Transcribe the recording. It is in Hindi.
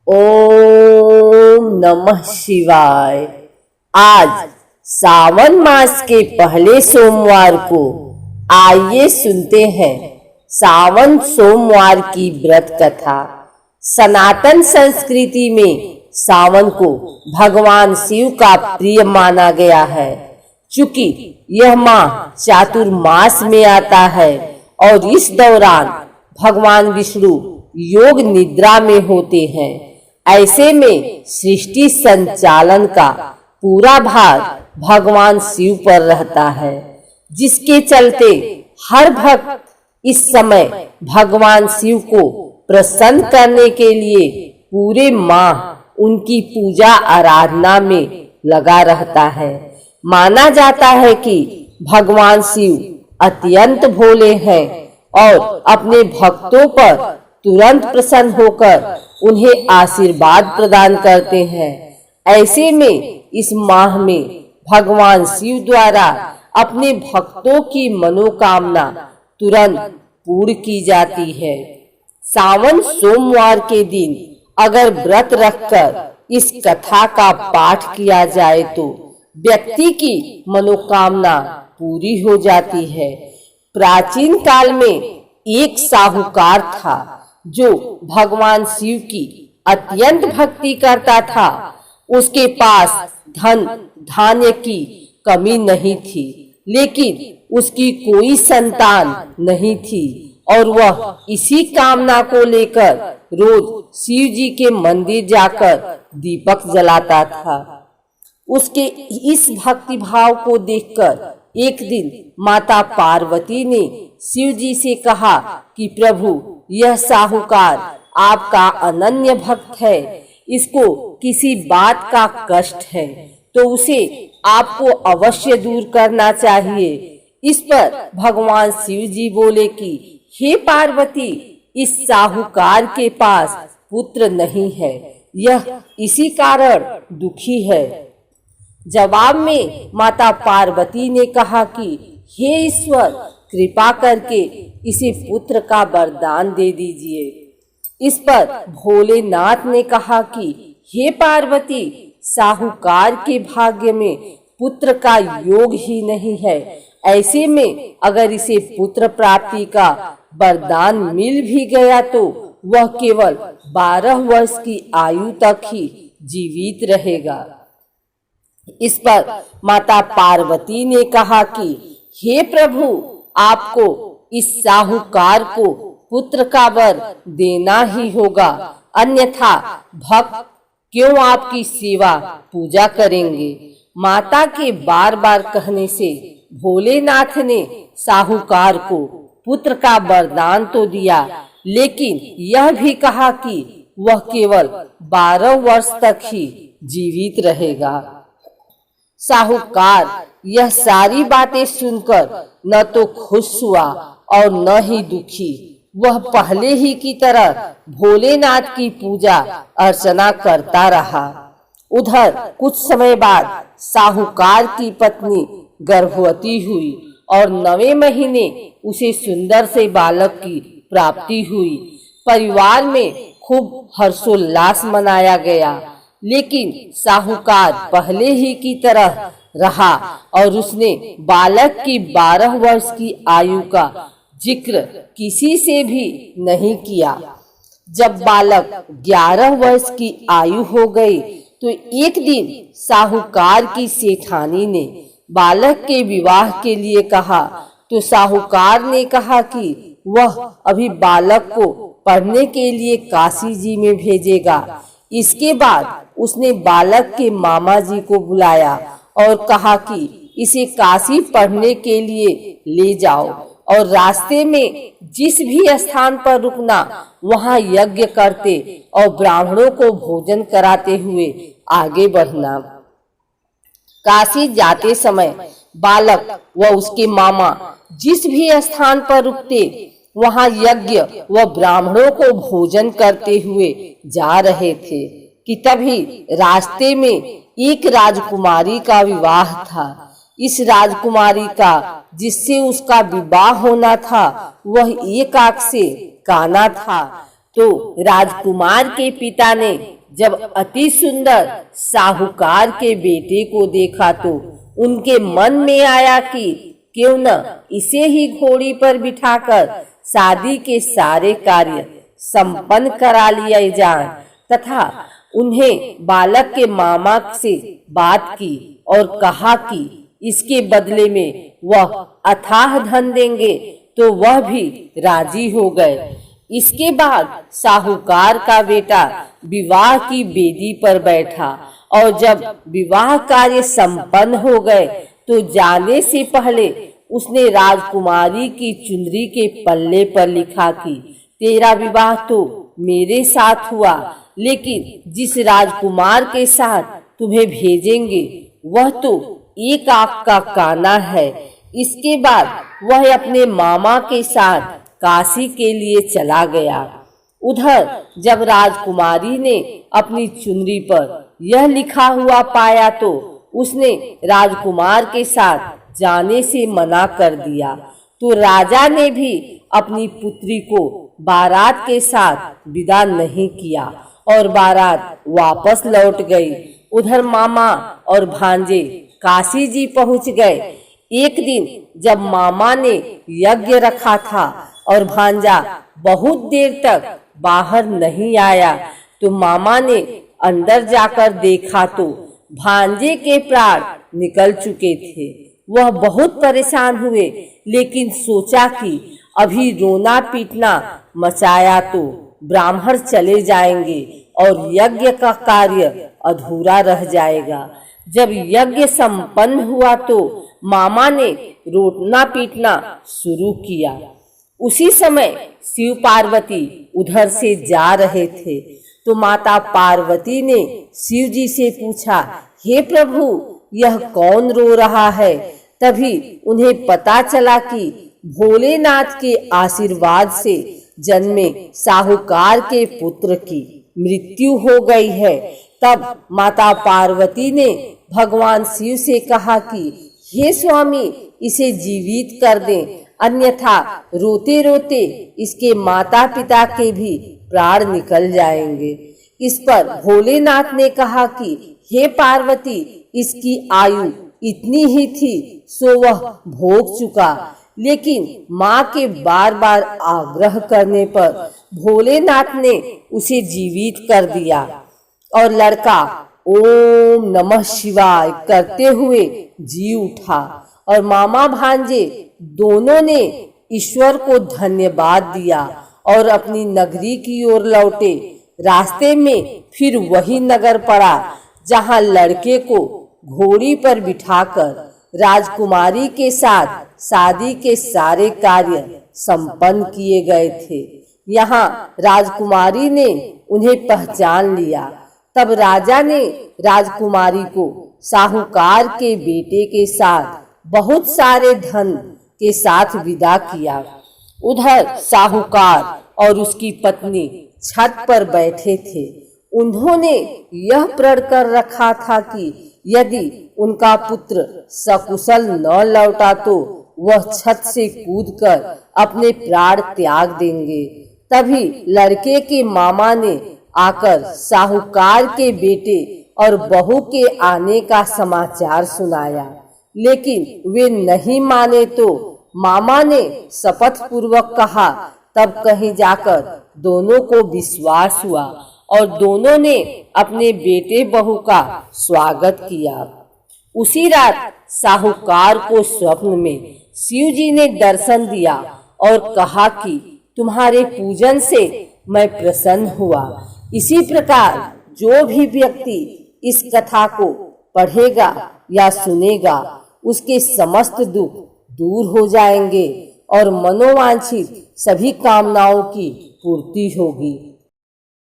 ओम नमः शिवाय। आज सावन मास के पहले सोमवार को आइए सुनते हैं सावन सोमवार की व्रत कथा। सनातन संस्कृति में सावन को भगवान शिव का प्रिय माना गया है, चूंकि यह माह चातुर्मास में आता है और इस दौरान भगवान विष्णु योग निद्रा में होते हैं। ऐसे में सृष्टि संचालन का पूरा भार भगवान शिव पर रहता है, जिसके चलते हर भक्त इस समय भगवान शिव को प्रसन्न करने के लिए पूरे माह उनकी पूजा आराधना में लगा रहता है। माना जाता है कि भगवान शिव अत्यंत भोले हैं और अपने भक्तों पर तुरंत प्रसन्न होकर उन्हें आशीर्वाद प्रदान करते हैं। ऐसे में इस माह में भगवान शिव द्वारा अपने भक्तों की मनोकामना तुरंत पूर्ण की जाती है। सावन सोमवार के दिन अगर व्रत रखकर इस कथा का पाठ किया जाए तो व्यक्ति की मनोकामना पूरी हो जाती है। प्राचीन काल में एक साहूकार था जो भगवान शिव की अत्यंत भक्ति करता था। उसके पास धन धान्य की कमी नहीं थी, लेकिन उसकी कोई संतान नहीं थी और वह इसी कामना को लेकर रोज शिव जी के मंदिर जाकर दीपक जलाता था। उसके इस भक्ति भाव को देखकर एक दिन माता पार्वती ने शिव जी से कहा कि प्रभु, यह साहूकार आपका अनन्य भक्त है, इसको किसी बात का कष्ट है तो उसे आपको अवश्य दूर करना चाहिए। इस पर भगवान शिव जी बोले कि हे पार्वती, इस साहूकार के पास पुत्र नहीं है, यह इसी कारण दुखी है। जवाब में माता पार्वती ने कहा कि हे ईश्वर, कृपा करके इसे पुत्र का वरदान दे दीजिए। इस पर भोलेनाथ ने कहा कि हे पार्वती, साहूकार के भाग्य में पुत्र का योग ही नहीं है। ऐसे में अगर इसे पुत्र प्राप्ति का वरदान मिल भी गया तो वह केवल 12 वर्ष की आयु तक ही जीवित रहेगा। इस पर माता पार्वती ने कहा कि हे प्रभु, आपको इस साहूकार को पुत्र का वर देना ही होगा, अन्यथा भक्त क्यों आपकी सेवा पूजा करेंगे। माता के बार बार कहने से भोलेनाथ ने साहूकार को पुत्र का वरदान तो दिया, लेकिन यह भी कहा कि वह केवल 12 वर्ष तक ही जीवित रहेगा। साहूकार यह सारी बातें सुनकर न तो खुश हुआ और न ही दुखी। वह पहले ही की तरह भोलेनाथ की पूजा अर्चना करता रहा। उधर कुछ समय बाद साहूकार की पत्नी गर्भवती हुई और 9वें महीने उसे सुंदर से बालक की प्राप्ति हुई। परिवार में खूब हर्षोल्लास मनाया गया, लेकिन साहूकार पहले ही की तरह रहा और उसने बालक की 12 वर्ष की आयु का जिक्र किसी से भी नहीं किया। जब बालक 11 वर्ष की आयु हो गई तो एक दिन साहूकार की सेठानी ने बालक के विवाह के लिए कहा, तो साहूकार ने कहा कि वह अभी बालक को पढ़ने के लिए काशी जी में भेजेगा। इसके बाद उसने बालक के मामा जी को बुलाया और कहा कि इसे काशी पढ़ने के लिए ले जाओ और रास्ते में जिस भी स्थान पर रुकना वहां यज्ञ करते और ब्राह्मणों को भोजन कराते हुए आगे बढ़ना। काशी जाते समय बालक व उसके मामा जिस भी स्थान पर रुकते वहां यज्ञ व ब्राह्मणों को भोजन करते हुए जा रहे थे कि तभी रास्ते में एक राजकुमारी का विवाह था। इस राजकुमारी का जिससे उसका विवाह होना था वह एक आंख से काना था। तो राजकुमार के पिता ने जब अति सुंदर साहूकार के बेटे को देखा तो उनके मन में आया कि क्यों न इसे ही घोड़ी पर बिठाकर शादी के सारे कार्य संपन्न करा लिए जाएं, तथा उन्हें बालक के मामा से बात की और कहा कि इसके बदले में वह अथाह धन देंगे, तो वह भी राजी हो गए। इसके बाद साहूकार का बेटा विवाह की बेदी पर बैठा और जब विवाह कार्य संपन्न हो गए तो जाने से पहले उसने राजकुमारी की चुनरी के पल्ले पर लिखा कि तेरा विवाह तो मेरे साथ हुआ, लेकिन जिस राजकुमार के साथ तुम्हें भेजेंगे वह तो एक आंख का काना है। इसके बाद वह अपने मामा के साथ काशी के लिए चला गया। उधर जब राजकुमारी ने अपनी चुनरी पर यह लिखा हुआ पाया तो उसने राजकुमार के साथ जाने से मना कर दिया। तो राजा ने भी अपनी पुत्री को बारात के साथ विदा नहीं किया और बारात वापस लौट गई। उधर मामा और भांजे काशी जी पहुंच गए। एक दिन जब मामा ने यज्ञ रखा था और भांजा बहुत देर तक बाहर नहीं आया तो मामा ने अंदर जाकर देखा तो भांजे के प्राण निकल चुके थे। वह बहुत परेशान हुए, लेकिन सोचा कि अभी रोना पीटना मचाया तो ब्राह्मण चले जाएंगे और यज्ञ का कार्य अधूरा रह जाएगा। जब यज्ञ संपन्न हुआ तो मामा ने रोना पीटना शुरू किया। उसी समय शिव पार्वती उधर से जा रहे थे तो माता पार्वती ने शिव जी से पूछा, हे प्रभु, यह कौन रो रहा है? तभी उन्हें पता चला कि भोलेनाथ के आशीर्वाद से जन्मे साहूकार के पुत्र की मृत्यु हो गई है। तब माता पार्वती ने भगवान शिव से कहा कि हे स्वामी, इसे जीवित कर दें, अन्यथा रोते रोते इसके माता पिता के भी प्राण निकल जाएंगे। इस पर भोलेनाथ ने कहा कि हे पार्वती, इसकी आयु इतनी ही थी सो वह भोग चुका। लेकिन माँ के बार बार आग्रह करने पर भोलेनाथ ने उसे जीवित कर दिया और लड़का ओम नमः शिवाय करते हुए जी उठा और मामा भांजे दोनों ने ईश्वर को धन्यवाद दिया और अपनी नगरी की ओर लौटे। रास्ते में फिर वही नगर पड़ा जहाँ लड़के को घोड़ी पर बिठाकर राजकुमारी के साथ शादी के सारे कार्य संपन्न किए गए थे। यहाँ राजकुमारी ने उन्हें पहचान लिया। तब राजा ने राजकुमारी को साहूकार के बेटे के साथ बहुत सारे धन के साथ विदा किया। उधर साहूकार और उसकी पत्नी छत पर बैठे थे। उन्होंने यह प्रण कर रखा था कि यदि उनका पुत्र सकुशल न लौटा तो वह छत से कूदकर अपने प्राण त्याग देंगे। तभी लड़के के मामा ने आकर साहूकार के बेटे और बहू के आने का समाचार सुनाया, लेकिन वे नहीं माने तो मामा ने शपथ पूर्वक कहा। तब कहीं जाकर दोनों को विश्वास हुआ और दोनों ने अपने बेटे बहू का स्वागत किया। उसी रात साहूकार को स्वप्न में शिव जी ने दर्शन दिया और कहा कि तुम्हारे पूजन से मैं प्रसन्न हुआ। इसी प्रकार जो भी व्यक्ति इस कथा को पढ़ेगा या सुनेगा उसके समस्त दुख दूर हो जाएंगे और मनोवांछित सभी कामनाओं की पूर्ति होगी।